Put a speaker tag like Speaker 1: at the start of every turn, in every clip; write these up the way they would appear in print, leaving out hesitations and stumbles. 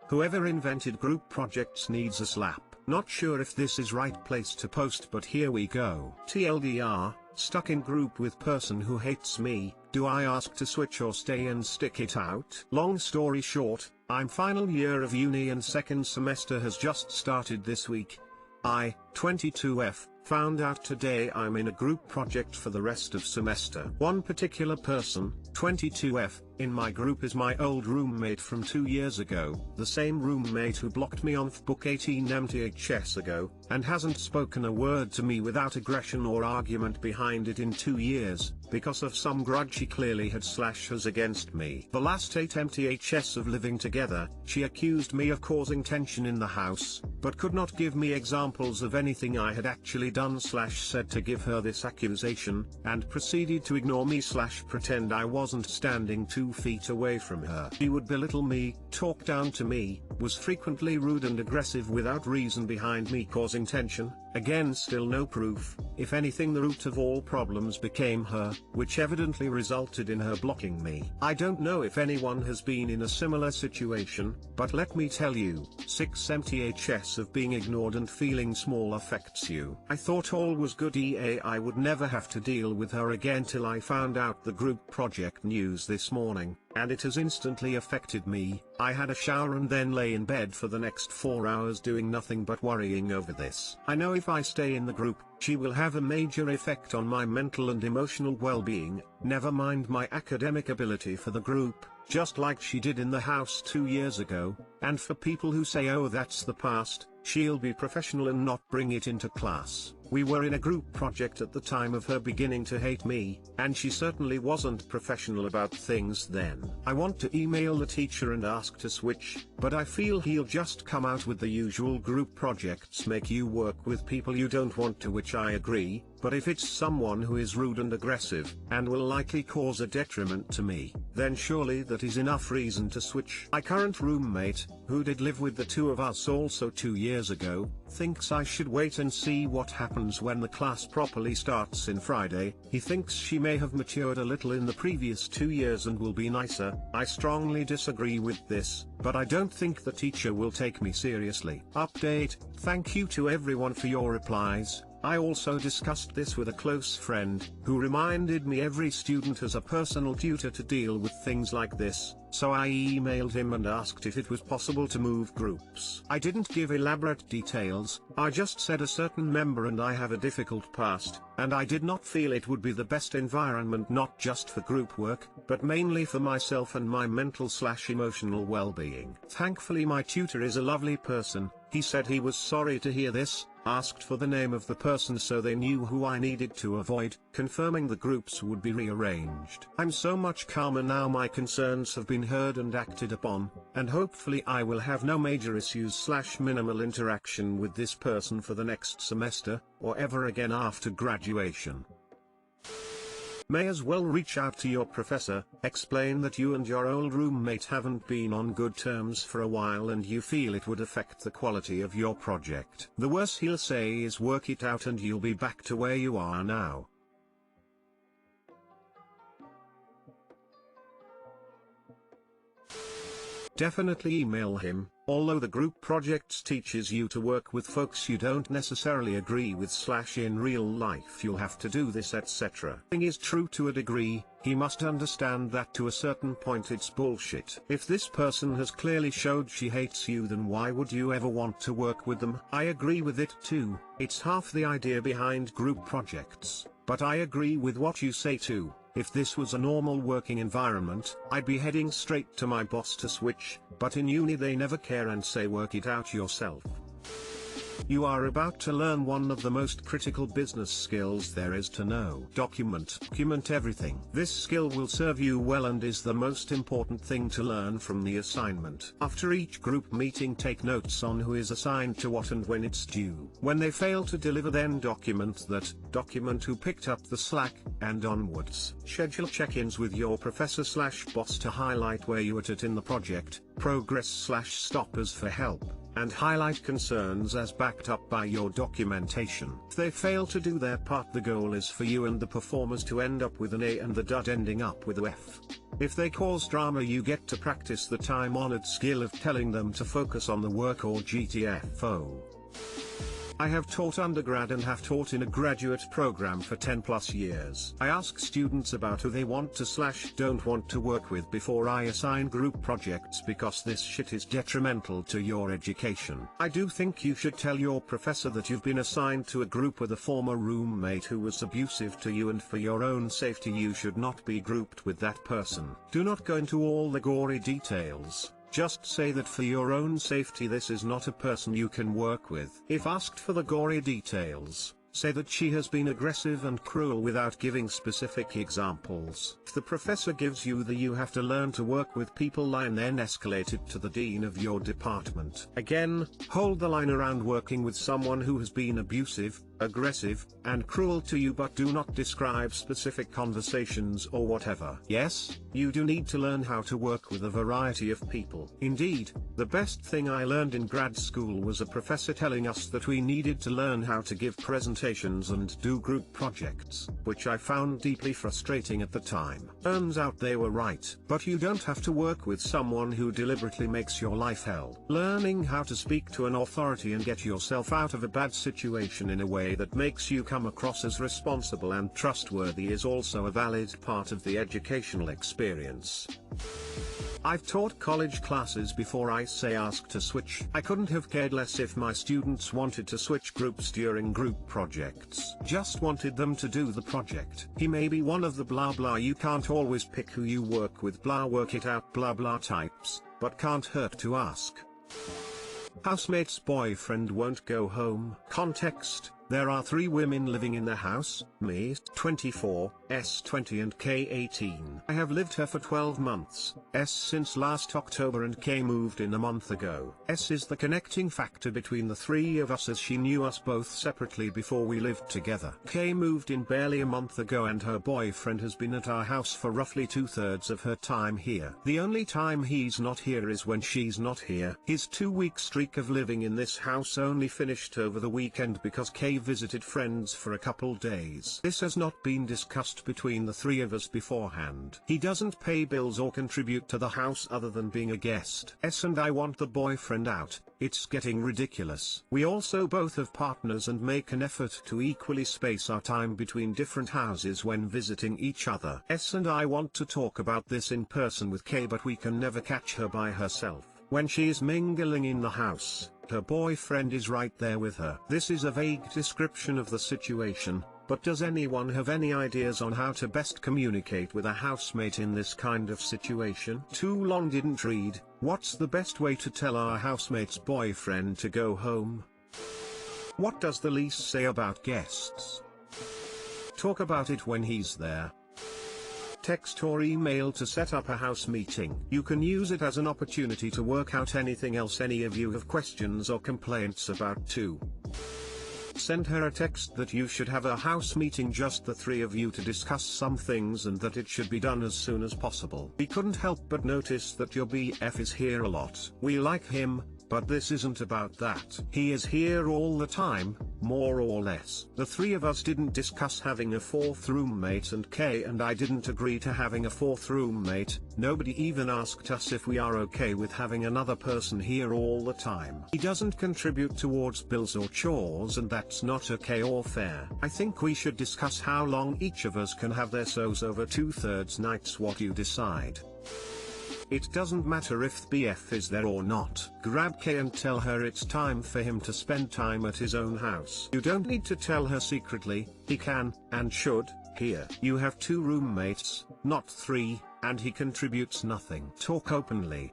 Speaker 1: Whoever invented group projects needs a slap. Not sure if this is right place to post, but here we go. TLDR, stuck in group with person who hates me, do I ask to switch or stay and stick it out? Long story short, I'm final year of uni and second semester has just started this week. I, 22F, found out today I'm in a group project for the rest of semester. One particular person, 22F, in my group is my old roommate from 2 years ago, the same roommate who blocked me on Facebook 18 mths ago, and hasn't spoken a word to me without aggression or argument behind it in 2 years, because of some grudge she clearly had/has against me. The last 8 mths of living together, she accused me of causing tension in the house, but could not give me examples of anything I had actually done/said to give her this accusation, and proceeded to ignore me/pretend I wasn't standing 2 feet away from her. She would belittle me, talk down to me, was frequently rude and aggressive without reason behind me causing tension. Again, still no proof. If anything, the root of all problems became her, which evidently resulted in her blocking me. I don't know if anyone has been in a similar situation, but let me tell you, 6 mths of being ignored and feeling small affects you. I thought all was good, I would never have to deal with her again till I found out the group project news this morning, and it has instantly affected me. I had a shower and then lay in bed for the next 4 hours doing nothing but worrying over this. I know if I stay in the group, she will have a major effect on my mental and emotional well-being, never mind my academic ability for the group, just like she did in the house 2 years ago. And for people who say, oh, that's the past, she'll be professional and not bring it into class. We were in a group project at the time of her beginning to hate me, and she certainly wasn't professional about things then. I want to email the teacher and ask to switch, but I feel he'll just come out with the usual group projects make you work with people you don't want to, which I agree, but if it's someone who is rude and aggressive, and will likely cause a detriment to me, then surely that is enough reason to switch. My current roommate, who did live with the two of us also 2 years ago, thinks I should wait and see what happens when the class properly starts in Friday. He thinks she may have matured a little in the previous 2 years and will be nicer. I strongly disagree with this, but I don't think the teacher will take me seriously. Update: thank you to everyone for your replies. I also discussed this with a close friend, who reminded me every student has a personal tutor to deal with things like this, so I emailed him and asked if it was possible to move groups. I didn't give elaborate details, I just said a certain member and I have a difficult past, and I did not feel it would be the best environment, not just for group work, but mainly for myself and my mental/emotional well-being. Thankfully my tutor is a lovely person. He said he was sorry to hear this, asked for the name of the person so they knew who I needed to avoid, confirming the groups would be rearranged. I'm so much calmer now, my concerns have been heard and acted upon, and hopefully I will have no major issues/minimal interaction with this person for the next semester, or ever again after graduation. May as well reach out to your professor, explain that you and your old roommate haven't been on good terms for a while and you feel it would affect the quality of your project. The worst he'll say is work it out and you'll be back to where you are now. Definitely email him. Although the group projects teaches you to work with folks you don't necessarily agree with/in real life you'll have to do this etc. Thing is true to a degree, he must understand that to a certain point it's bullshit. If this person has clearly showed she hates you, then why would you ever want to work with them? I agree with it too, it's half the idea behind group projects, but I agree with what you say too. If this was a normal working environment, I'd be heading straight to my boss to switch, but in uni they never care and say work it out yourself. You are about to learn one of the most critical business skills there is to know. Document everything. This skill will serve you well and is the most important thing to learn from the assignment. After each group meeting, take notes on who is assigned to what and when it's due. When they fail to deliver, then document that, document who picked up the slack, and onwards. Schedule check-ins with your professor/boss to highlight where you are at in the project, progress/stoppers for help. and highlight concerns as backed up by your documentation. If they fail to do their part, the goal is for you and the performers to end up with an A and the dud ending up with a F. If they cause drama, you get to practice the time-honored skill of telling them to focus on the work, or GTFO. I have taught undergrad and have taught in a graduate program for 10+ years. I ask students about who they want to / don't want to work with before I assign group projects, because this shit is detrimental to your education. I do think you should tell your professor that you've been assigned to a group with a former roommate who was abusive to you, and for your own safety you should not be grouped with that person. Do not go into all the gory details. Just say that for your own safety this is not a person you can work with. If asked for the gory details, say that she has been aggressive and cruel without giving specific examples. If the professor gives you the "you have to learn to work with people" line, then escalate it to the dean of your department. Again, hold the line around working with someone who has been abusive, aggressive, and cruel to you, but do not describe specific conversations or whatever. Yes, you do need to learn how to work with a variety of people. Indeed, the best thing I learned in grad school was a professor telling us that we needed to learn how to give presentations and do group projects, which I found deeply frustrating at the time. Turns out they were right. But you don't have to work with someone who deliberately makes your life hell. Learning how to speak to an authority and get yourself out of a bad situation in a way that makes you come across as responsible and trustworthy is also a valid part of the educational experience. I've taught college classes before. I say ask to switch. I couldn't have cared less if my students wanted to switch groups during group projects. Just wanted them to do the project. He may be one of the blah blah "you can't always pick who you work with, blah work it out blah blah" types, but can't hurt to ask. Housemate's boyfriend won't go home. Context: there are 3 women living in the house, me, 24, S 20 and K 18. I have lived here for 12 months, S since last October, and K moved in a month ago. S is the connecting factor between the 3 of us, as she knew us both separately before we lived together. K moved in barely a month ago, and her boyfriend has been at our house for roughly 2/3 of her time here. The only time he's not here is when she's not here. His 2-week streak of living in this house only finished over the weekend because K visited friends for a couple days. This has not been discussed between the 3 of us beforehand. He doesn't pay bills or contribute to the house other than being a guest. S and I want the boyfriend out. It's getting ridiculous. We also both have partners and make an effort to equally space our time between different houses when visiting each other. S and I want to talk about this in person with K, but we can never catch her by herself. When she is mingling in the house, her boyfriend is right there with her. This is a vague description of the situation, but does anyone have any ideas on how to best communicate with a housemate in this kind of situation? Too long didn't read. What's the best way to tell our housemate's boyfriend to go home? What does the lease say about guests? Talk about it when he's there. Text or email to set up a house meeting. You can use it as an opportunity to work out anything else any of you have questions or complaints about too. Send her a text that you should have a house meeting, just the 3 of you, to discuss some things, and that it should be done as soon as possible. We couldn't help but notice that your BF is here a lot. We like him, but this isn't about that. He is here all the time, more or less. The 3 of us didn't discuss having a 4th roommate, and Kay and I didn't agree to having a 4th roommate. Nobody even asked us if we are okay with having another person here all the time. He doesn't contribute towards bills or chores, and that's not okay or fair. I think we should discuss how long each of us can have their so's over 2/3 nights. What you decide. It doesn't matter if BF is there or not. Grab K and tell her it's time for him to spend time at his own house. You don't need to tell her secretly. He can, and should, hear. You have 2 roommates, not 3, and he contributes nothing. Talk openly.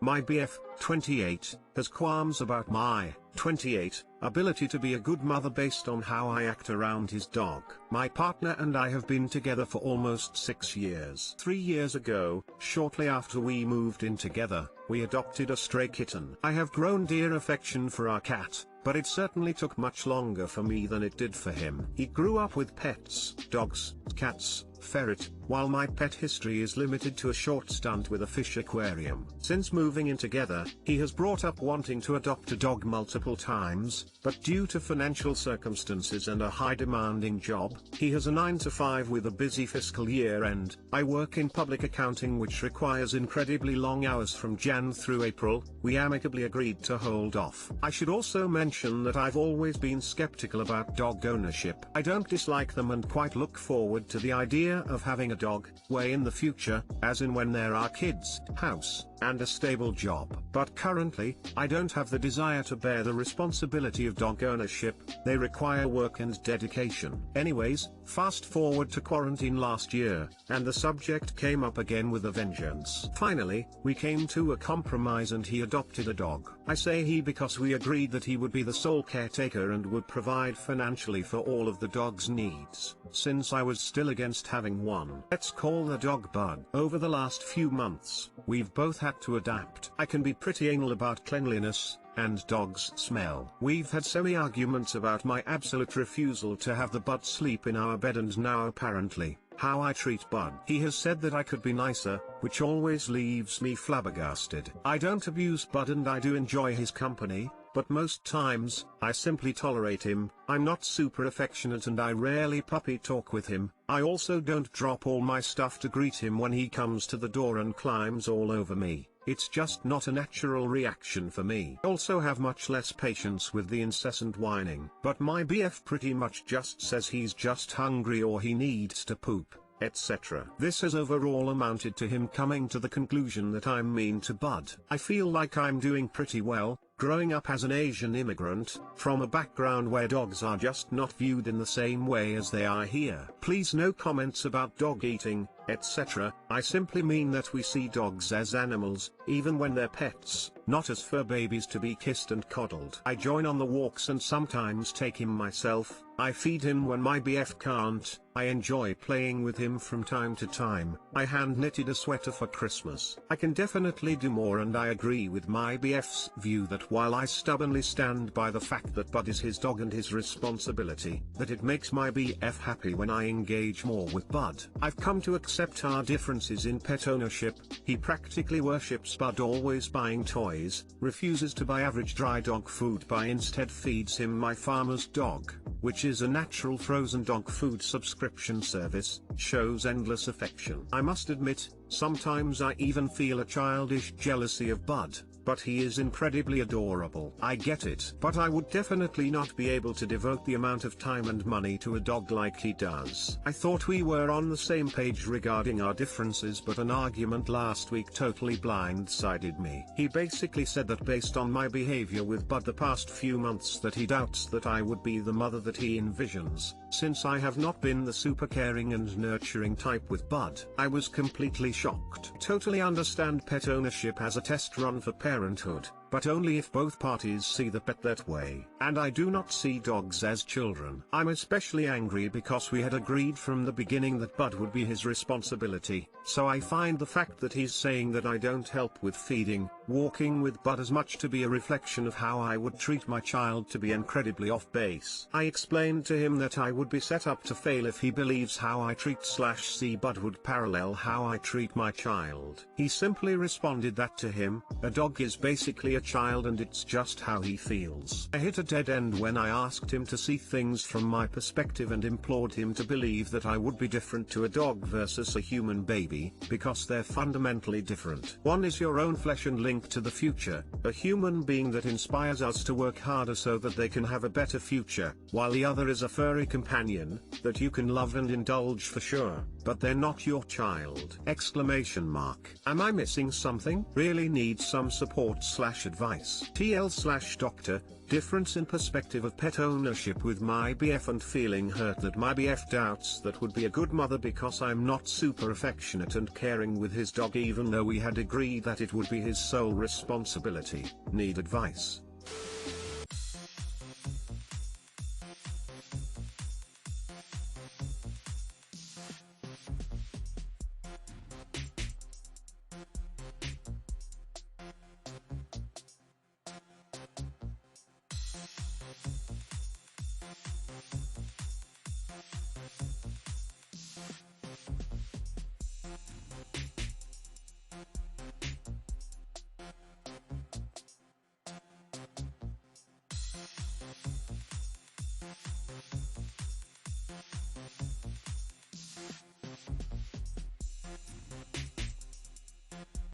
Speaker 1: My BF, 28, has qualms about my, 28, ability to be a good mother based on how I act around his dog. My partner and I have been together for almost 6 years. 3 years ago, shortly after we moved in together, we adopted a stray kitten. I have grown dear affection for our cat, but it certainly took much longer for me than it did for him. He grew up with pets, dogs, cats, ferret, while my pet history is limited to a short stunt with a fish aquarium. Since moving in together, he has brought up wanting to adopt a dog multiple times, but due to financial circumstances and a high demanding job, he has a 9 to 5 with a busy fiscal year end. I work in public accounting, which requires incredibly long hours from Jan through April. We amicably agreed to hold off. I should also mention that I've always been skeptical about dog ownership. I don't dislike them and quite look forward to the idea of having a dog, way in the future, as in when there are kids, house, and a stable job. But currently, I don't have the desire to bear the responsibility of dog ownership. They require work and dedication. Anyways, fast forward to quarantine last year, and the subject came up again with a vengeance. Finally, we came to a compromise and he adopted a dog. I say he because we agreed that he would be the sole caretaker and would provide financially for all of the dog's needs, since I was still against having one. Let's call the dog Bud. Over the last few months, we've both had to adapt. I can be pretty anal about cleanliness, and dogs smell. We've had semi-arguments about my absolute refusal to have the Bud sleep in our bed and now apparently, how I treat Bud. He has said that I could be nicer, which always leaves me flabbergasted. I don't abuse Bud and I do enjoy his company, but most times, I simply tolerate him. I'm not super affectionate and I rarely puppy talk with him. I also don't drop all my stuff to greet him when he comes to the door and climbs all over me. It's just not a natural reaction for me. I also have much less patience with the incessant whining. But my BF pretty much just says he's just hungry or he needs to poop, etc. This has overall amounted to him coming to the conclusion that I'm mean to Bud. I feel like I'm doing pretty well, growing up as an Asian immigrant, from a background where dogs are just not viewed in the same way as they are here. Please no comments about dog eating, etc. I simply mean that we see dogs as animals, even when they're pets, not as fur babies to be kissed and coddled. I join on the walks and sometimes take him myself. I feed him when my BF can't. I enjoy playing with him from time to time. I hand knitted a sweater for Christmas. I can definitely do more and I agree with my BF's view that while I stubbornly stand by the fact that Bud is his dog and his responsibility, that it makes my BF happy when I engage more with Bud. I've come to accept our differences in pet ownership. He practically worships Bud, always buying toys, refuses to buy average dry dog food but instead feeds him my farmer's dog, which is a natural frozen dog food subscription service, shows endless affection. I must admit, sometimes I even feel a childish jealousy of Bud, but he is incredibly adorable. I get it. But I would definitely not be able to devote the amount of time and money to a dog like he does. I thought we were on the same page regarding our differences, but an argument last week totally blindsided me. He basically said that based on my behavior with Bud the past few months that he doubts that I would be the mother that he envisions, since I have not been the super caring and nurturing type with Bud. I was completely shocked. Totally understand pet ownership as a test run for parenthood, but only if both parties see the pet that way. And I do not see dogs as children. I'm especially angry because we had agreed from the beginning that Bud would be his responsibility, so I find the fact that he's saying that I don't help with feeding, walking with Bud as much to be a reflection of how I would treat my child to be incredibly off base. I explained to him that I would be set up to fail if he believes how I treat/see Bud would parallel how I treat my child. He simply responded that to him, a dog is basically a child and it's just how he feels. I hit a dead end when I asked him to see things from my perspective and implored him to believe that I would be different to a dog versus a human baby, because they're fundamentally different. One is your own flesh and linked to the future, a human being that inspires us to work harder so that they can have a better future, while the other is a furry companion, that you can love and indulge for sure, but they're not your child! Exclamation mark. Am I missing something? Really need some support/advice. TL/doctor, difference in perspective of pet ownership with my BF and feeling hurt that my BF doubts that would be a good mother because I'm not super affectionate and caring with his dog even though we had agreed that it would be his sole responsibility. Need advice.